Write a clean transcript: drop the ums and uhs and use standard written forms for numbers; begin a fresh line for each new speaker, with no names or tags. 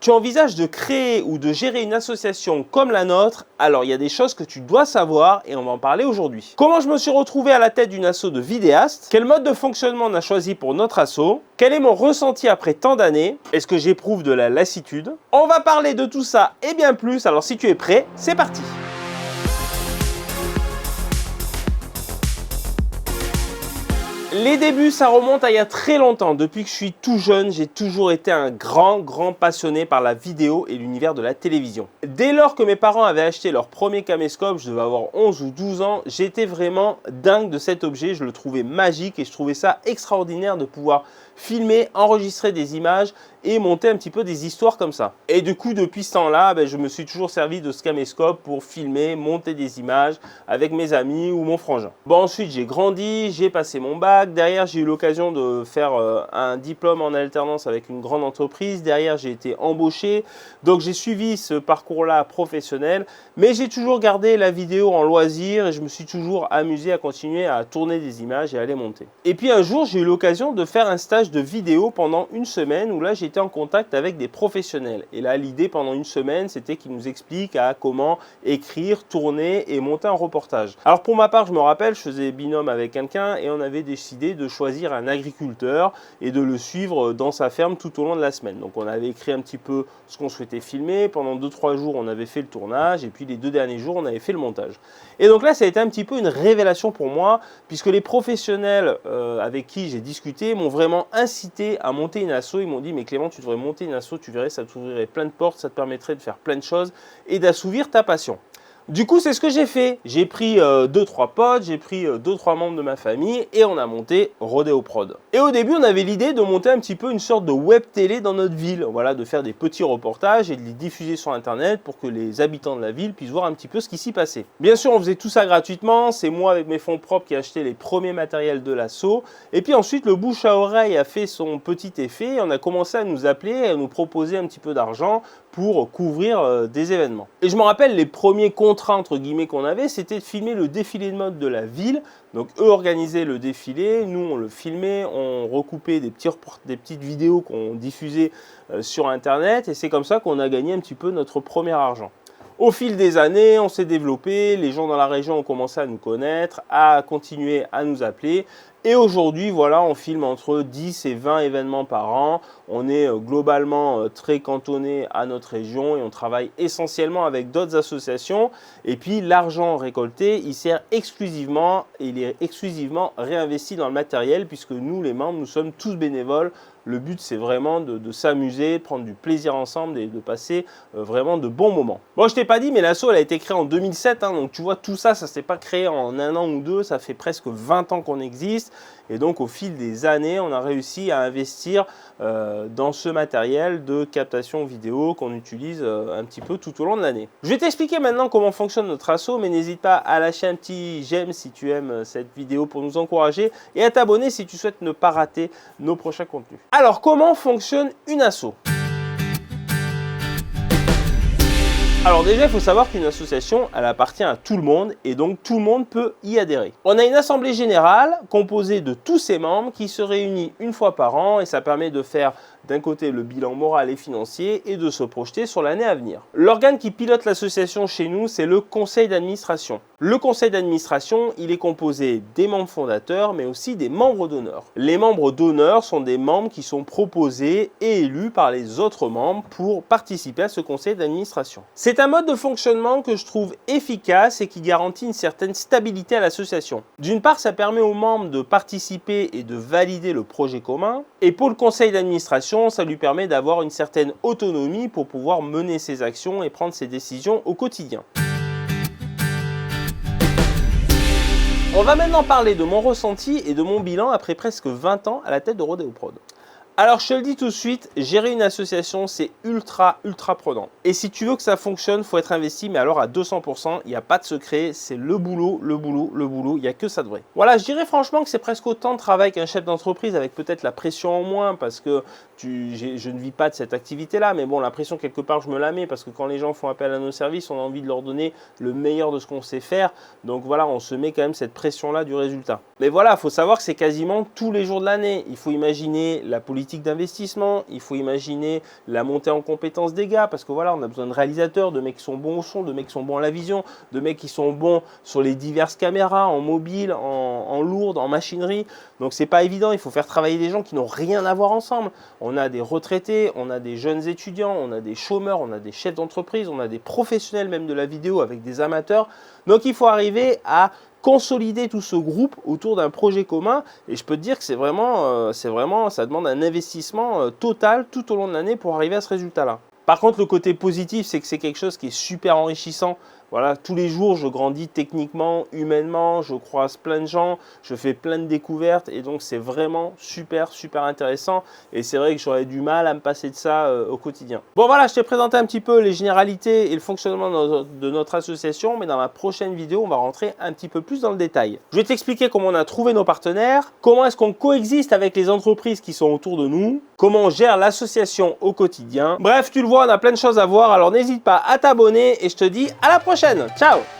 Tu envisages de créer ou de gérer une association comme la nôtre, alors il y a des choses que tu dois savoir et on va en parler aujourd'hui. Comment je me suis retrouvé à la tête d'une asso de vidéastes? Quel mode de fonctionnement on a choisi pour notre asso? Quel est mon ressenti après tant d'années? Est-ce que j'éprouve de la lassitude? On va parler de tout ça et bien plus, alors si tu es prêt, c'est parti! Les débuts, ça remonte à il y a très longtemps. Depuis que je suis tout jeune, j'ai toujours été un grand passionné par la vidéo et l'univers de la télévision. Dès lors que mes parents avaient acheté leur premier caméscope, je devais avoir 11 ou 12 ans, j'étais vraiment dingue de cet objet. Je le trouvais magique et je trouvais ça extraordinaire de pouvoir filmer, enregistrer des images et monter un petit peu des histoires comme ça. Et du coup, depuis ce temps-là, je me suis toujours servi de ce caméscope pour filmer, monter des images avec mes amis ou mon frangin. Bon, ensuite, j'ai grandi, j'ai passé mon bac. Derrière, j'ai eu l'occasion de faire un diplôme en alternance avec une grande entreprise. Derrière, j'ai été embauché. Donc, j'ai suivi ce parcours-là professionnel. Mais j'ai toujours gardé la vidéo en loisir et je me suis toujours amusé à continuer à tourner des images et à les monter. Et puis, un jour, j'ai eu l'occasion de faire un stage de vidéo pendant une semaine où là, j'étais en contact avec des professionnels. Et là, l'idée pendant une semaine, c'était qu'ils nous expliquent comment écrire, tourner et monter un reportage. Alors, pour ma part, je me rappelle, je faisais binôme avec quelqu'un et on avait décidé de choisir un agriculteur et de le suivre dans sa ferme tout au long de la semaine. Donc on avait écrit un petit peu ce qu'on souhaitait filmer. Pendant 2-3 jours, on avait fait le tournage et puis les 2 derniers jours, on avait fait le montage. Et donc là, ça a été un petit peu une révélation pour moi puisque les professionnels avec qui j'ai discuté m'ont vraiment incité à monter une asso. Ils m'ont dit, mais Clément, tu devrais monter une asso, tu verrais, ça t'ouvrirait plein de portes, ça te permettrait de faire plein de choses et d'assouvir ta passion. Du coup, c'est ce que j'ai fait. J'ai pris 2-3 potes, j'ai pris 2-3 membres de ma famille et on a monté Rodeo Prod. Et au début, on avait l'idée de monter un petit peu une sorte de web télé dans notre ville. Voilà, de faire des petits reportages et de les diffuser sur Internet pour que les habitants de la ville puissent voir un petit peu ce qui s'y passait. Bien sûr, on faisait tout ça gratuitement. C'est moi, avec mes fonds propres, qui ai acheté les premiers matériels de l'asso. Et puis ensuite, le bouche à oreille a fait son petit effet. Et on a commencé à nous appeler et à nous proposer un petit peu d'argent pour couvrir des événements. Et je me rappelle, les premiers contrats entre guillemets qu'on avait, c'était de filmer le défilé de mode de la ville. Donc eux organisaient le défilé, nous on le filmait, on recoupait des petites vidéos qu'on diffusait sur Internet et c'est comme ça qu'on a gagné un petit peu notre premier argent. Au fil des années, on s'est développé, les gens dans la région ont commencé à nous connaître, à continuer à nous appeler. Et aujourd'hui, voilà, on filme entre 10 et 20 événements par an. On est globalement très cantonné à notre région et on travaille essentiellement avec d'autres associations. Et puis, l'argent récolté, il sert exclusivement, et il est exclusivement réinvesti dans le matériel puisque nous, les membres, nous sommes tous bénévoles. Le but, c'est vraiment de s'amuser, de prendre du plaisir ensemble et de passer vraiment de bons moments. Bon, je t'ai pas dit, mais l'asso, elle a été créée en 2007. Donc, tu vois, tout ça, ça ne s'est pas créé en un an ou deux. Ça fait presque 20 ans qu'on existe. Et donc, au fil des années, on a réussi à investir dans ce matériel de captation vidéo qu'on utilise un petit peu tout au long de l'année. Je vais t'expliquer maintenant comment fonctionne notre asso, mais n'hésite pas à lâcher un petit j'aime si tu aimes cette vidéo pour nous encourager et à t'abonner si tu souhaites ne pas rater nos prochains contenus. Alors, comment fonctionne une asso ? Alors déjà, il faut savoir qu'une association, elle appartient à tout le monde et donc tout le monde peut y adhérer. On a une assemblée générale composée de tous ses membres qui se réunit une fois par an et ça permet de faire d'un côté le bilan moral et financier et de se projeter sur l'année à venir. L'organe qui pilote l'association chez nous, c'est le conseil d'administration. Le conseil d'administration, il est composé des membres fondateurs mais aussi des membres d'honneur. Les membres d'honneur sont des membres qui sont proposés et élus par les autres membres pour participer à ce conseil d'administration. C'est un mode de fonctionnement que je trouve efficace et qui garantit une certaine stabilité à l'association. D'une part, ça permet aux membres de participer et de valider le projet commun. Et pour le conseil d'administration, ça lui permet d'avoir une certaine autonomie pour pouvoir mener ses actions et prendre ses décisions au quotidien. On va maintenant parler de mon ressenti et de mon bilan après presque 20 ans à la tête de Rodeo Prod. Alors, je te le dis tout de suite, gérer une association, c'est ultra prenant. Et si tu veux que ça fonctionne, il faut être investi, mais alors à 200%, il n'y a pas de secret, c'est le boulot, il n'y a que ça de vrai. Voilà, je dirais franchement que c'est presque autant de travail qu'un chef d'entreprise avec peut-être la pression en moins parce que je ne vis pas de cette activité-là, mais bon, la pression quelque part, je me la mets parce que quand les gens font appel à nos services, on a envie de leur donner le meilleur de ce qu'on sait faire. Donc voilà, on se met quand même cette pression-là du résultat. Mais voilà, il faut savoir que c'est quasiment tous les jours de l'année. Il faut imaginer la politique politique d'investissement, il faut imaginer la montée en compétences des gars, parce que voilà, on a besoin de réalisateurs, de mecs qui sont bons au son, de mecs qui sont bons à la vision, de mecs qui sont bons sur les diverses caméras, en mobile, en lourde, en machinerie. Donc c'est pas évident, il faut faire travailler des gens qui n'ont rien à voir ensemble. On a des retraités, on a des jeunes étudiants, on a des chômeurs, on a des chefs d'entreprise, on a des professionnels même de la vidéo avec des amateurs. Donc il faut arriver à consolider tout ce groupe autour d'un projet commun, et je peux te dire que c'est vraiment, ça demande un investissement total tout au long de l'année pour arriver à ce résultat-là. Par contre, le côté positif, c'est que c'est quelque chose qui est super enrichissant. Voilà, tous les jours, je grandis techniquement, humainement, je croise plein de gens, je fais plein de découvertes, et donc c'est vraiment super intéressant, et c'est vrai que j'aurais du mal à me passer de ça au quotidien. Bon voilà, je t'ai présenté un petit peu les généralités et le fonctionnement de notre association, mais dans la prochaine vidéo, on va rentrer un petit peu plus dans le détail. Je vais t'expliquer comment on a trouvé nos partenaires, comment est-ce qu'on coexiste avec les entreprises qui sont autour de nous, comment on gère l'association au quotidien. Bref, tu le vois, on a plein de choses à voir, alors n'hésite pas à t'abonner, et je te dis à la prochaine. Ciao!